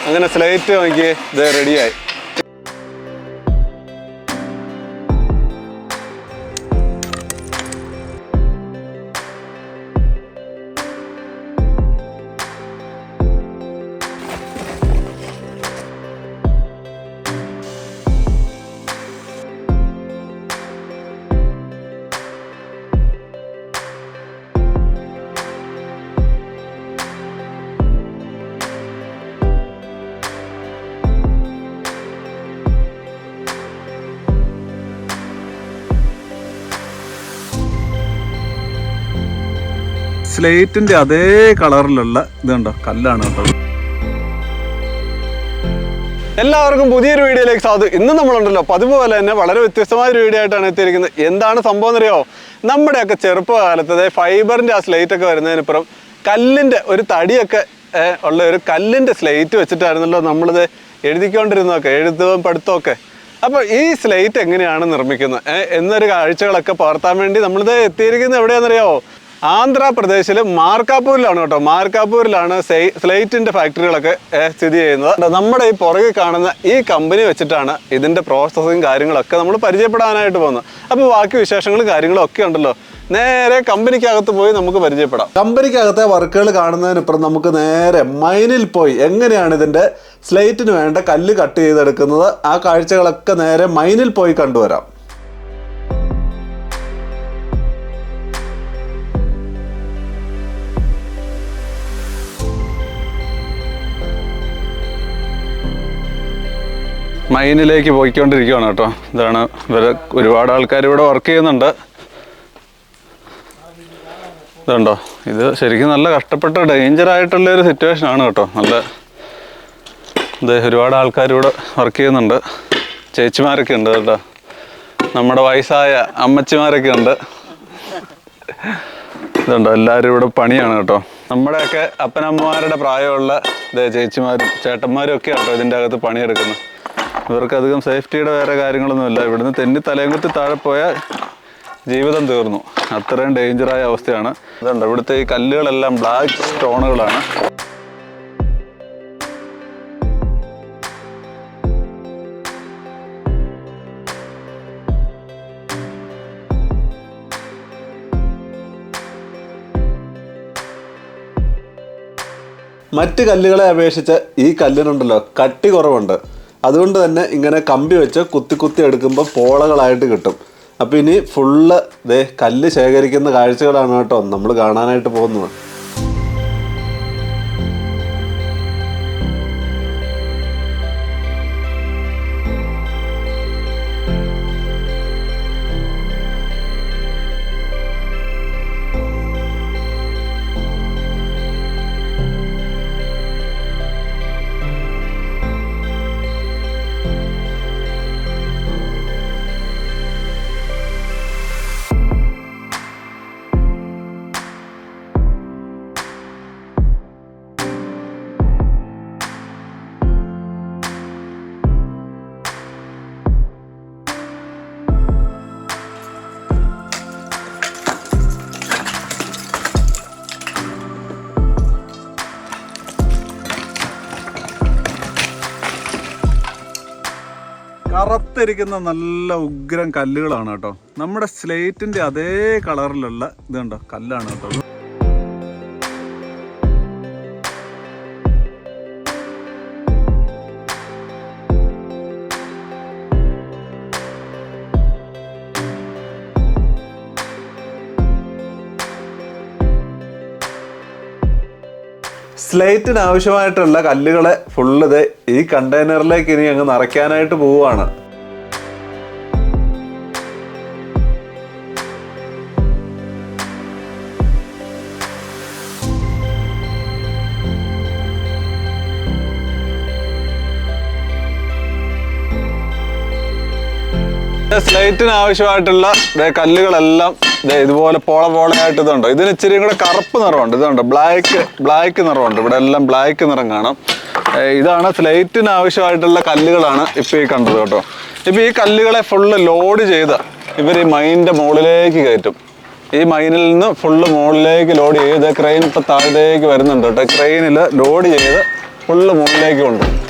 അങ്ങനെ സ്ലേറ്റ് നോക്കി ഇത് റെഡിയായി. സ്ലേറ്റിന്റെ അതേ കളറിലുള്ള ഇതുണ്ടോ കല്ലാണ് കേട്ടോ. എല്ലാവർക്കും പുതിയൊരു വീഡിയോയിലേക്ക് സ്വാഗതം. ഇന്ന് നമ്മളുണ്ടല്ലോ പതിവ് പോലെ തന്നെ വളരെ വ്യത്യസ്തമായ ഒരു വീഡിയോ ആയിട്ടാണ് എത്തിയിരിക്കുന്നത്. എന്താണ് സംഭവം എന്നറിയോ? നമ്മുടെയൊക്കെ ചെറുപ്പകാലത്ത് ഫൈബറിന്റെ ആ സ്ലേറ്റ് ഒക്കെ വരുന്നതിനപ്പുറം കല്ലിന്റെ ഒരു തടിയൊക്കെ ഉള്ള ഒരു കല്ലിന്റെ സ്ലേറ്റ് വെച്ചിട്ടായിരുന്നല്ലോ നമ്മളിത് എഴുതിക്കൊണ്ടിരുന്നതൊക്കെ, എഴുതുകയും പഠിത്തമൊക്കെ. അപ്പോൾ ഈ സ്ലേറ്റ് എങ്ങനെയാണ് നിർമ്മിക്കുന്നത് എന്നൊരു കാഴ്ചകളൊക്കെ പകർത്താൻ വേണ്ടി നമ്മളിത് എത്തിയിരിക്കുന്നത് എവിടെയാണെന്നറിയാമോ? ആന്ധ്രാപ്രദേശിൽ മാർക്കാപ്പൂരിലാണ് കേട്ടോ. മാർക്കാപ്പൂരിലാണ് സ്ലേറ്റിന്റെ ഫാക്ടറികളൊക്കെ സ്ഥിതി ചെയ്യുന്നത്. നമ്മുടെ ഈ പുറകെ കാണുന്ന ഈ കമ്പനി വെച്ചിട്ടാണ് ഇതിന്റെ പ്രോസസ്സിങ് കാര്യങ്ങളൊക്കെ നമ്മൾ പരിചയപ്പെടാനായിട്ട് പോകുന്നത്. അപ്പോൾ ബാക്കി വിശേഷങ്ങളും കാര്യങ്ങളും ഒക്കെ ഉണ്ടല്ലോ, നേരെ കമ്പനിക്കകത്ത് പോയി നമുക്ക് പരിചയപ്പെടാം. കമ്പനിക്കകത്തെ വർക്കുകൾ കാണുന്നതിനിപ്പുറം നമുക്ക് നേരെ മൈനിൽ പോയി എങ്ങനെയാണ് ഇതിന്റെ സ്ലേറ്റിന് വേണ്ട കല്ല് കട്ട് ചെയ്തെടുക്കുന്നത്, ആ കാഴ്ചകളൊക്കെ നേരെ മൈനിൽ പോയി കണ്ടുവരാം. മൈനിലേക്ക് പോയിക്കൊണ്ടിരിക്കുകയാണ് കേട്ടോ. ഇതാണ് ഇവരെ ഒരുപാട് ആൾക്കാർ ഇവിടെ വർക്ക് ചെയ്യുന്നുണ്ട്. ഇതുണ്ടോ, ഇത് ശരിക്കും നല്ല കഷ്ടപ്പെട്ട ഡേഞ്ചർ ആയിട്ടുള്ളൊരു സിറ്റുവേഷൻ ആണ് കേട്ടോ. നല്ല ഒരുപാട് ആൾക്കാർ ഇവിടെ വർക്ക് ചെയ്യുന്നുണ്ട്. ചേച്ചിമാരൊക്കെ ഉണ്ട് കേട്ടോ, നമ്മുടെ വയസ്സായ അമ്മച്ചിമാരൊക്കെ ഉണ്ട്. ഇതുണ്ടോ, എല്ലാവരും ഇവിടെ പണിയാണ് കേട്ടോ. നമ്മുടെയൊക്കെ അപ്പനമ്മമാരുടെ പ്രായമുള്ള ചേച്ചിമാരും ചേട്ടന്മാരും ഒക്കെ കേട്ടോ ഇതിൻ്റെ അകത്ത് പണിയെടുക്കുന്നത്. ഇവർക്ക് അധികം സേഫ്റ്റിയുടെ വേറെ കാര്യങ്ങളൊന്നുമില്ല. ഇവിടുന്ന് തെന്നി തലയും കുത്തി താഴെ പോയാൽ ജീവിതം തീർന്നു. അത്രയും ഡേഞ്ചറായ അവസ്ഥയാണ്. അതുകൊണ്ട് ഇവിടുത്തെ ഈ കല്ലുകളെല്ലാം ബ്ലാക്ക് സ്റ്റോണുകളാണ്. മറ്റ് കല്ലുകളെ അപേക്ഷിച്ച് ഈ കല്ലിനുണ്ടല്ലോ കട്ടി കുറവുണ്ട്. അതുകൊണ്ട് തന്നെ ഇങ്ങനെ കമ്പി വെച്ച് കുത്തി കുത്തി എടുക്കുമ്പോൾ പോളകളായിട്ട് കിട്ടും. അപ്പോൾ ഇനി ഫുള്ള് കല്ല് ശേഖരിക്കുന്ന കാഴ്ചകളാണ് കേട്ടോ നമ്മൾ കാണാനായിട്ട് പോകുന്നത്. കറുത്തിരിക്കുന്ന നല്ല ഉഗ്രം കല്ലുകളാണ് കേട്ടോ. നമ്മുടെ സ്ലേറ്റിന്റെ അതേ കളറിലുള്ള ഇത് കണ്ടോ കല്ലാണ് കേട്ടോ. സ്ലേറ്റിന് ആവശ്യമായിട്ടുള്ള കല്ലുകളെ ഫുള്ള് ഈ കണ്ടെയ്നറിലേക്ക് ഇനി അങ്ങ് നിറയ്ക്കാനായിട്ട് പോവുകയാണ്. സ്ലേറ്റിന് ആവശ്യമായിട്ടുള്ള കല്ലുകളെല്ലാം ഇതുപോലെ പോളയായിട്ട് ഇതുണ്ടോ. ഇതിന് ഇച്ചിരി കൂടെ കറുപ്പ് നിറമുണ്ട്. ഇതുണ്ട് ബ്ലാക്ക് നിറമുണ്ട്. ഇവിടെ എല്ലാം ബ്ലാക്ക് നിറം കാണാം. ഇതാണ് സ്ലേറ്റിന് ആവശ്യമായിട്ടുള്ള കല്ലുകളാണ് ഇപ്പോൾ ഈ കണ്ടത് കേട്ടോ. ഇപ്പോൾ ഈ കല്ലുകളെ ഫുള്ള് ലോഡ് ചെയ്ത് ഇവർ ഈ മൈനിൻ്റെ മുകളിലേക്ക് കയറ്റും. ഈ മൈനിൽ നിന്ന് ഫുള്ള് മുകളിലേക്ക് ലോഡ് ചെയ്ത് ക്രെയിൻ ഇപ്പോൾ താഴത്തേക്ക് വരുന്നുണ്ട് കേട്ടോ. ക്രെയിനിൽ ലോഡ് ചെയ്ത് ഫുള്ള് മുകളിലേക്ക് കൊണ്ടുപോകും.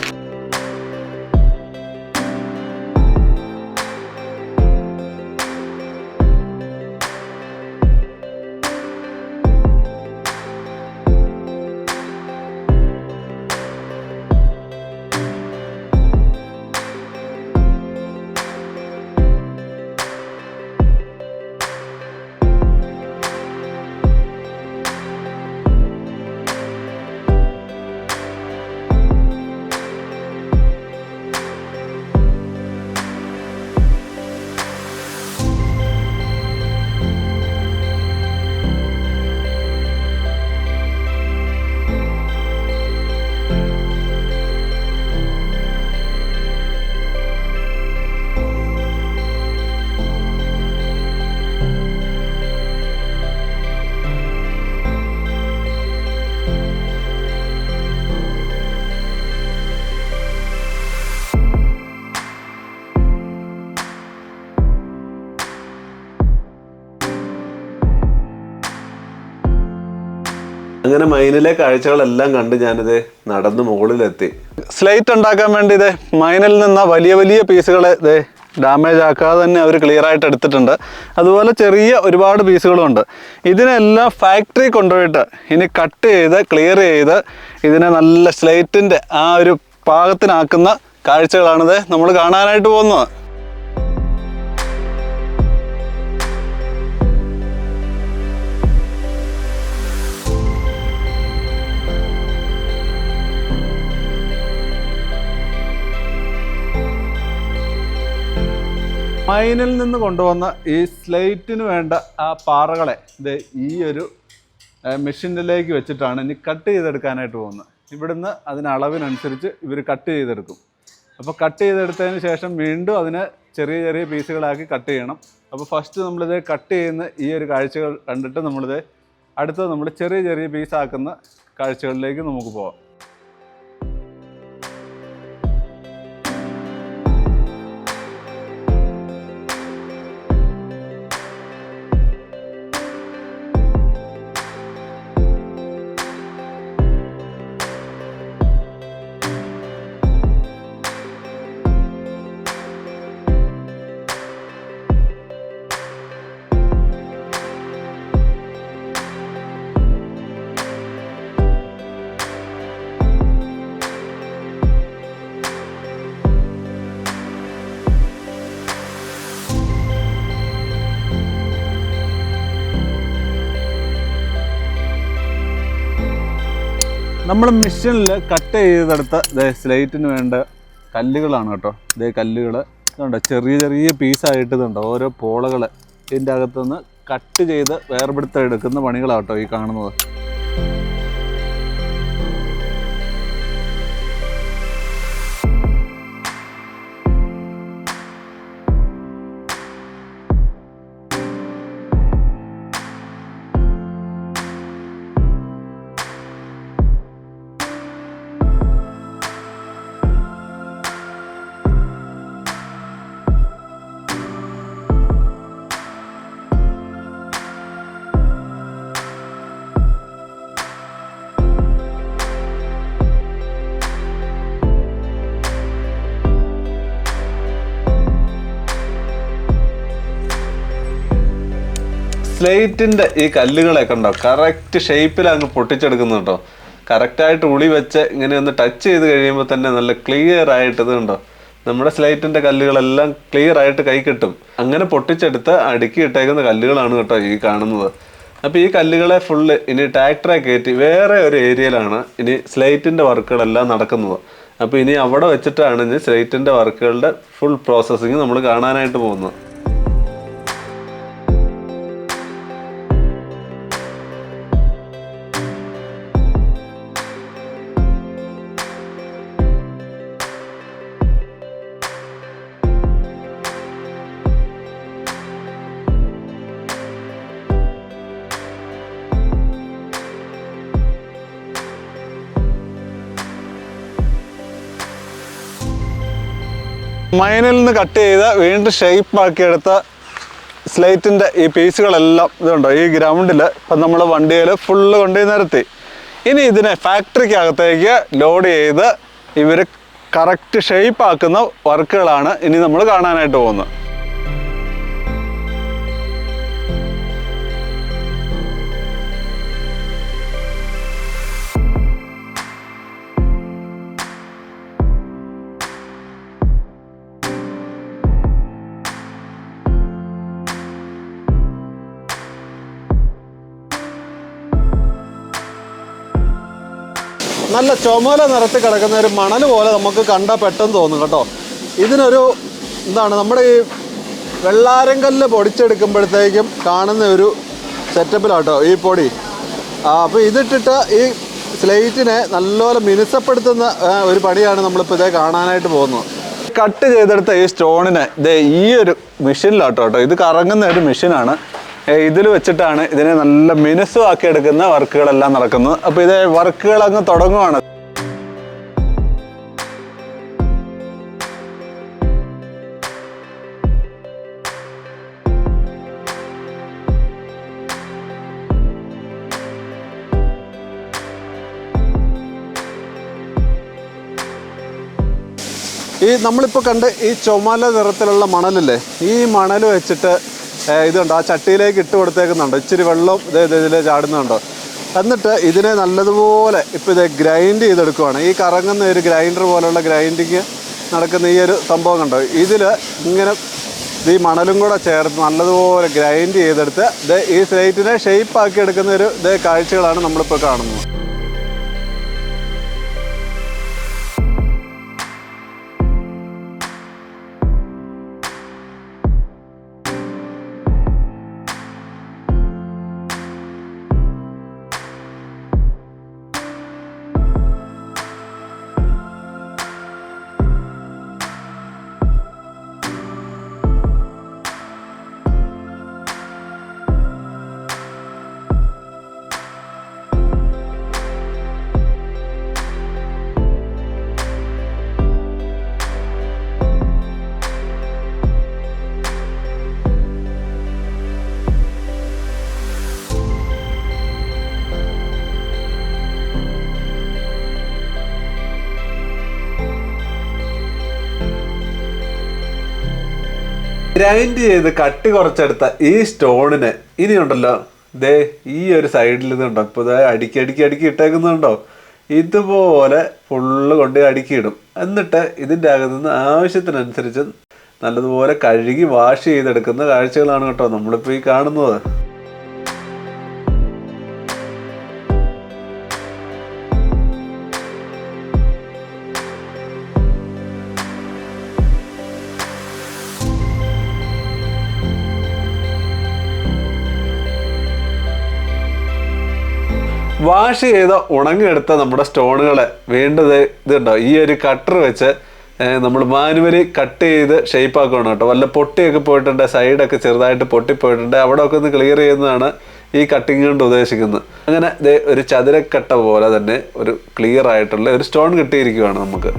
അങ്ങനെ മൈനിലെ കാഴ്ചകളെല്ലാം കണ്ട് ഞാനിത് നടന്ന് മുകളിലെത്തി. സ്ലൈറ്റ് ഉണ്ടാക്കാൻ വേണ്ടി ഇത് മൈനിൽ നിന്ന് വലിയ വലിയ പീസുകൾ ഇത് ഡാമേജ് ആക്കാതെ തന്നെ അവർ ക്ലിയർ ആയിട്ട് എടുത്തിട്ടുണ്ട്. അതുപോലെ ചെറിയ ഒരുപാട് പീസുകളും ഉണ്ട്. ഇതിനെല്ലാം ഫാക്ടറി കൊണ്ടുപോയിട്ട് ഇനി കട്ട് ചെയ്ത് ക്ലിയർ ചെയ്ത് ഇതിനെ നല്ല സ്ലൈറ്റിൻ്റെ ആ ഒരു പാകത്തിനാക്കുന്ന കാഴ്ചകളാണിത് നമ്മൾ കാണാനായിട്ട് പോകുന്നത്. മൈനിൽ നിന്ന് കൊണ്ടുവന്ന ഈ സ്ലേറ്റിന് വേണ്ട ആ പാറകളെ ഇത് ഈ ഒരു മെഷീനിലേക്ക് വെച്ചിട്ടാണ് ഇനി കട്ട് ചെയ്തെടുക്കാനായിട്ട് പോകുന്നത്. ഇവിടുന്ന് അതിന് അളവിനനുസരിച്ച് ഇവർ കട്ട് ചെയ്തെടുക്കും. അപ്പോൾ കട്ട് ചെയ്തെടുത്തതിന് ശേഷം വീണ്ടും അതിനെ ചെറിയ ചെറിയ പീസുകളാക്കി കട്ട് ചെയ്യണം. അപ്പോൾ ഫസ്റ്റ് നമ്മളിത് കട്ട് ചെയ്യുന്ന ഈ ഒരു കാഴ്ചകൾ കണ്ടിട്ട് നമ്മളിത് അടുത്തത് നമ്മൾ ചെറിയ ചെറിയ പീസാക്കുന്ന കാഴ്ചകളിലേക്ക് നമുക്ക് പോകാം. നമ്മൾ മെഷീനിൽ കട്ട് ചെയ്തെടുത്ത സ്ലേറ്റിന് വേണ്ട കല്ലുകളാണ് കേട്ടോ. ഇതേ കല്ലുകൾ ഇതുണ്ട്, ചെറിയ ചെറിയ പീസായിട്ട് ഇതുണ്ട് ഓരോ പോളകൾ ഇതിൻ്റെ അകത്തുനിന്ന് കട്ട് ചെയ്ത് വേർപെടുത്തെടുക്കുന്ന പണികളാണ് കേട്ടോ ഈ കാണുന്നത്. സ്ലേറ്റിൻ്റെ ഈ കല്ലുകളൊക്കെ ഉണ്ടോ കറക്റ്റ് ഷേപ്പിൽ അങ്ങ് പൊട്ടിച്ചെടുക്കുന്നു കേട്ടോ. കറക്റ്റായിട്ട് ഉളി വെച്ച് ഇങ്ങനെ ഒന്ന് ടച്ച് ചെയ്ത് കഴിയുമ്പോൾ തന്നെ നല്ല ക്ലിയർ ആയിട്ട് ഇതുണ്ടോ നമ്മുടെ സ്ലേറ്റിൻ്റെ കല്ലുകളെല്ലാം ക്ലിയർ ആയിട്ട് കൈ കിട്ടും. അങ്ങനെ പൊട്ടിച്ചെടുത്ത് അടുക്കി ഇട്ടേക്കുന്ന കല്ലുകളാണ് കേട്ടോ ഈ കാണുന്നത്. അപ്പോൾ ഈ കല്ലുകളെ ഫുള്ള് ഇനി ട്രാക്ടറെ കയറ്റി വേറെ ഒരു ഏരിയയിലാണ് ഇനി സ്ലേറ്റിൻ്റെ വർക്കുകളെല്ലാം നടക്കുന്നത്. അപ്പോൾ ഇനി അവിടെ വെച്ചിട്ടാണ് ഇനി സ്ലേറ്റിൻ്റെ വർക്കുകളുടെ ഫുൾ പ്രോസസ്സിങ് നമ്മൾ കാണാനായിട്ട് പോകുന്നത്. മൈനിൽ നിന്ന് കട്ട് ചെയ്ത വീണ്ടും ഷേപ്പാക്കിയെടുത്ത സ്ലേറ്റിൻ്റെ ഈ പീസുകളെല്ലാം ഇതുണ്ടോ ഈ ഗ്രൗണ്ടിൽ ഇപ്പം നമ്മൾ വണ്ടിയിൽ ഫുള്ള് കൊണ്ടുപോയി നിരത്തി. ഇനി ഇതിനെ ഫാക്ടറിക്കകത്തേക്ക് ലോഡ് ചെയ്ത് ഇവർ കറക്റ്റ് ഷേപ്പ് ആക്കുന്ന വർക്കുകളാണ് ഇനി നമ്മൾ കാണാനായിട്ട് പോകുന്നത്. നല്ല ചുമല നിറത്തിൽ കിടക്കുന്ന ഒരു മണൽ പോലെ നമുക്ക് കണ്ടാൽ പെട്ടെന്ന് തോന്നും കേട്ടോ. ഇതിനൊരു എന്താണ് നമ്മുടെ ഈ വെള്ളാരങ്കല്ല് പൊടിച്ചെടുക്കുമ്പോഴത്തേക്കും കാണുന്ന ഒരു സെറ്റപ്പിലാട്ടോ ഈ പൊടി. അപ്പോൾ ഇതിട്ടിട്ട് ഈ സ്ലേറ്റിനെ നല്ലപോലെ മിനുസപ്പെടുത്തുന്ന ഒരു പണിയാണ് നമ്മളിപ്പോൾ ഇതേ കാണാനായിട്ട് പോകുന്നത്. കട്ട് ചെയ്തെടുത്ത ഈ സ്റ്റോണിനെ ഇതേ ഈ ഒരു മെഷീനിലാട്ടോ കേട്ടോ. ഇത് കറങ്ങുന്ന ഒരു മെഷീനാണ്. ഇതിൽ വെച്ചിട്ടാണ് ഇതിനെ നല്ല മിനുസമാക്കി എടുക്കുന്ന വർക്കുകളെല്ലാം നടക്കുന്നത്. അപ്പോൾ ഇത് വർക്കുകൾ അങ്ങ് തുടങ്ങുവാണ്. ഈ നമ്മളിപ്പോൾ കണ്ട് ഈ ചുമല നിറത്തിലുള്ള മണലില്ലേ, ഈ മണൽ വെച്ചിട്ട് ഇതുണ്ട് ആ ചട്ടിയിലേക്ക് ഇട്ട് കൊടുത്തേക്കുന്നുണ്ടോ, ഇച്ചിരി വെള്ളം ഇതിൽ ചാടുന്നുണ്ടോ. എന്നിട്ട് ഇതിനെ നല്ലതുപോലെ ഇപ്പോൾ ഇത് ഗ്രൈൻഡ് ചെയ്തെടുക്കുവാണ്. ഈ കറങ്ങുന്ന ഒരു ഗ്രൈൻഡർ പോലുള്ള ഗ്രൈൻഡിങ് നടക്കുന്ന ഈ ഒരു സംഭവം കണ്ടോ. ഇതിൽ ഇങ്ങനെ ഈ മണലും കൂടെ ചേർത്ത് നല്ലതുപോലെ ഗ്രൈൻഡ് ചെയ്തെടുത്ത് ഈ സ്ലേറ്റിനെ ഷേപ്പാക്കി എടുക്കുന്ന ഒരു കാഴ്ചകളാണ് നമ്മളിപ്പോൾ കാണുന്നത്. ഗ്രൈൻഡ് ചെയ്ത് കട്ടി കുറച്ചെടുത്ത ഈ സ്റ്റോണിന് ഇനിയുണ്ടല്ലോ ഈ ഒരു സൈഡിൽ ഇതുണ്ടോ, ഇപ്പോൾ അടുക്കി ഇട്ടേക്കുന്നുണ്ടോ, ഇതുപോലെ ഫുള്ള് കൊണ്ട് അടുക്കിയിടും. എന്നിട്ട് ഇതിൻ്റെ അകത്തുനിന്ന് ആവശ്യത്തിനനുസരിച്ച് നല്ലതുപോലെ കഴുകി വാഷ് ചെയ്തെടുക്കുന്ന കാഴ്ചകളാണ് കേട്ടോ നമ്മളിപ്പോൾ ഈ കാണുന്നത്. വാഷ് ചെയ്ത ഉണങ്ങിയെടുത്ത നമ്മുടെ സ്റ്റോണുകളെ വീണ്ടും ഇതുണ്ടോ ഈ ഒരു കട്ടർ വെച്ച് നമ്മൾ മാനുവലി കട്ട് ചെയ്ത് ഷേപ്പ് ആക്കണം കേട്ടോ. വല്ല പൊട്ടിയൊക്കെ പോയിട്ടുണ്ട്, സൈഡൊക്കെ ചെറുതായിട്ട് പൊട്ടിപ്പോയിട്ടുണ്ട്, അവിടെ ഒക്കെ ഒന്ന് ക്ലിയർ ചെയ്യുന്നതാണ് ഈ കട്ടിങ് കൊണ്ട് ഉദ്ദേശിക്കുന്നത്. അങ്ങനെ ഒരു ചതുരക്കട്ട പോലെ തന്നെ ഒരു ക്ലിയർ ആയിട്ടുള്ള ഒരു സ്റ്റോൺ കിട്ടിയിരിക്കുകയാണ് നമുക്ക്.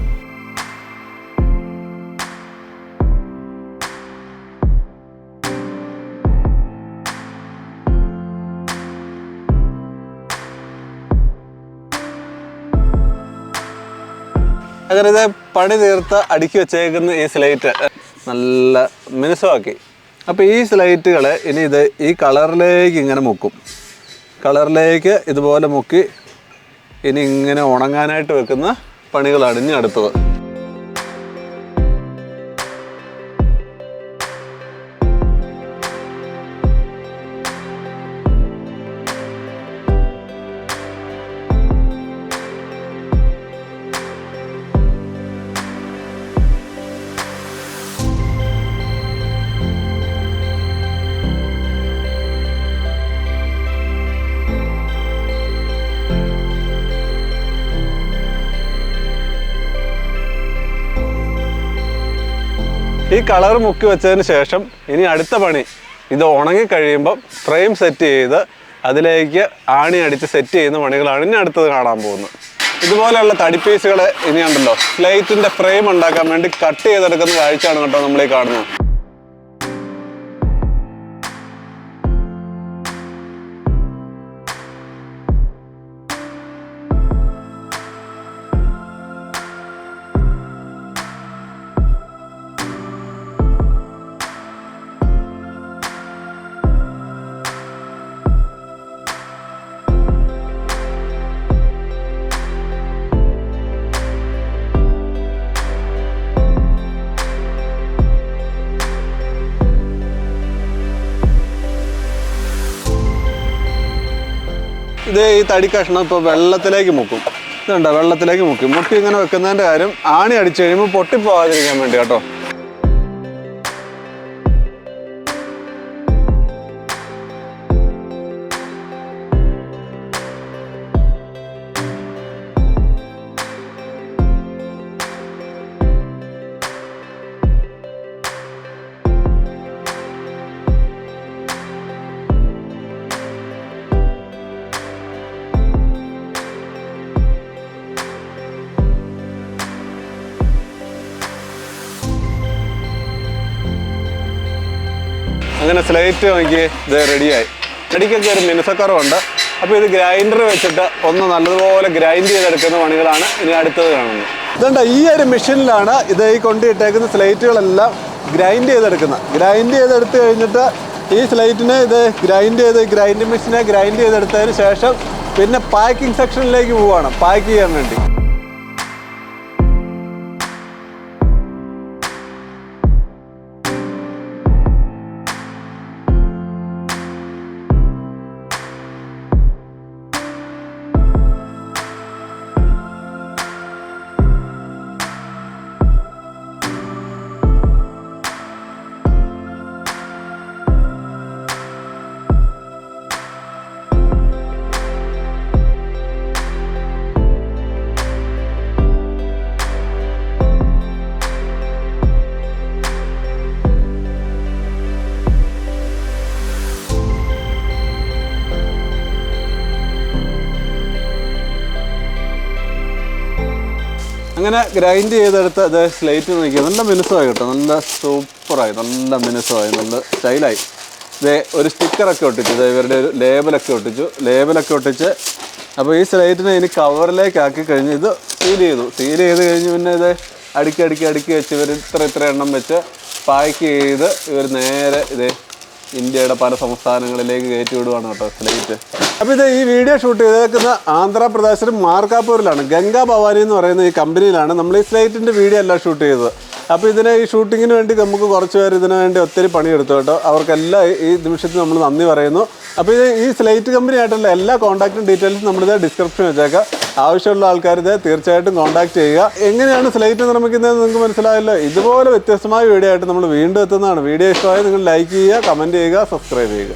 അങ്ങനെ ഇത് പണി തീർത്ത് അടുക്കി വെച്ചേക്കുന്ന ഈ സ്ലേറ്റ് നല്ല മിനുസമാക്കി. അപ്പോൾ ഈ സ്ലേറ്റുകൾ ഇനി ഈ കളറിലേക്ക് ഇങ്ങനെ മുക്കും. കളറിലേക്ക് ഇതുപോലെ മുക്കി ഇനി ഇങ്ങനെ ഉണങ്ങാനായിട്ട് വെക്കുന്ന പണികളാണ് ഇനി അടുത്തത്. ഈ കളർ മുക്കി വെച്ചതിന് ശേഷം ഇനി അടുത്ത പണി ഇത് ഉണങ്ങി കഴിയുമ്പോൾ ഫ്രെയിം സെറ്റ് ചെയ്ത് അതിലേക്ക് ആണി അടിച്ച് സെറ്റ് ചെയ്യുന്ന പണികളാണ് ഇനി അടുത്തത് കാണാൻ പോകുന്നത്. ഇതുപോലെയുള്ള തടി പീസുകൾ ഇനിയുണ്ടല്ലോ സ്ലേറ്റിൻ്റെ ഫ്രെയിം ഉണ്ടാക്കാൻ വേണ്ടി കട്ട് ചെയ്തെടുക്കുന്ന കാഴ്ചയാണ് കേട്ടോ നമ്മളീ കാണുന്നത്. ഇതേ ഈ തടി കഷ്ണം ഇപ്പോൾ വെള്ളത്തിലേക്ക് മുക്കും. ഇതുണ്ടോ, വെള്ളത്തിലേക്ക് മുക്കി ഇങ്ങനെ വെക്കുന്നതിൻ്റെ കാര്യം ആണി അടിച്ചു കഴിയുമ്പോൾ പൊട്ടിപ്പോകാതിരിക്കാൻ വേണ്ടി കേട്ടോ. അങ്ങനെ സ്ലേറ്റ് നോക്കി ഇത് റെഡിയായി. ചെടിക്കൊക്കെ ഒരു മിനുസക്കറവുണ്ട്. അപ്പോൾ ഇത് ഗ്രൈൻഡർ വെച്ചിട്ട് ഒന്ന് നല്ലതുപോലെ ഗ്രൈൻഡ് ചെയ്തെടുക്കുന്ന പണികളാണ് ഇനി അടുത്തത് കാണുന്നത്. ഇതുണ്ട്, ഈ ഒരു മെഷീനിലാണ് ഇത് ഈ കൊണ്ടിട്ടേക്കുന്ന സ്ലേറ്റുകളെല്ലാം ഗ്രൈൻഡ് ചെയ്തെടുത്ത് കഴിഞ്ഞിട്ട് ഈ സ്ലേറ്റിനെ ഇത് ഗ്രൈൻഡിങ് മെഷീനെ ഗ്രൈൻഡ് ചെയ്തെടുത്തതിന് ശേഷം പിന്നെ പാക്കിംഗ് സെക്ഷനിലേക്ക് പോവുകയാണ് പാക്ക് ചെയ്യാൻ വേണ്ടി. അങ്ങനെ ഗ്രൈൻഡ് ചെയ്തെടുത്ത് ഇത് സ്ലേറ്റ് നോക്കിയാൽ നല്ല മിനുസമായി കേട്ടോ. നല്ല സൂപ്പറായി, നല്ല മിനുസമായി, നല്ല സ്റ്റൈലായി. ഇത് ഒരു സ്റ്റിക്കറൊക്കെ ഒട്ടിച്ചു, ഇത് ഇവരുടെ ഒരു ലേബലൊക്കെ ഒട്ടിച്ച് അപ്പോൾ ഈ സ്ലേറ്റിനെ ഇനി കവറിലേക്ക് ആക്കി കഴിഞ്ഞ് ഇത് സീൽ ചെയ്ത് കഴിഞ്ഞ് പിന്നെ ഇത് അടുക്കി വെച്ച് ഇവർ ഇത്ര എണ്ണം വെച്ച് പാക്ക് ചെയ്ത് ഇവർ നേരെ ഇത് ഇന്ത്യയുടെ പല സംസ്ഥാനങ്ങളിലേക്ക് കയറ്റി വിടുവാണ് കേട്ടോ സ്ലേറ്റ്. അപ്പോൾ ഇത് ഈ വീഡിയോ ഷൂട്ട് ചെയ്തേക്കുന്ന ആന്ധ്രാപ്രദേശിൽ മാർക്കാപ്പൂരിലാണ്. ഗംഗാ ഭവാനി എന്ന് പറയുന്ന ഈ കമ്പനിയിലാണ് നമ്മൾ ഈ സ്ലേറ്റിൻ്റെ വീഡിയോ എല്ലാം ഷൂട്ട് ചെയ്തത്. അപ്പോൾ ഇതിനെ ഈ ഷൂട്ടിങ്ങിന് വേണ്ടി നമുക്ക് കുറച്ച് പേര് ഇതിനു വേണ്ടി ഒത്തിരി പണിയെടുത്തു കേട്ടോ. അവർക്കെല്ലാം ഈ നിമിഷത്തിൽ നമ്മൾ നന്ദി പറയുന്നു. അപ്പോൾ ഈ സ്ലേറ്റ് കമ്പനി ആയിട്ടുള്ള എല്ലാ കോൺടാക്റ്റും ഡീറ്റെയിൽസും നമ്മളിത് ഡിസ്ക്രിപ്ഷൻ വെച്ചേക്കാം. ആവശ്യമുള്ള ആൾക്കാർ ഇത് തീർച്ചയായിട്ടും കോൺടാക്ട് ചെയ്യുക. എങ്ങനെയാണ് സ്ലേറ്റ് നിർമ്മിക്കുന്നതെന്ന് നിങ്ങൾക്ക് മനസ്സിലായല്ലോ. ഇതുപോലെ വ്യത്യസ്തമായ വീഡിയോ ആയിട്ട് നമ്മൾ വീണ്ടും എത്തുന്നതാണ്. വീഡിയോ ഇഷ്ടമായി നിങ്ങൾ ലൈക്ക് ചെയ്യുക, കമൻറ്റ് ചെയ്യുക, സബ്സ്ക്രൈബ് ചെയ്യുക.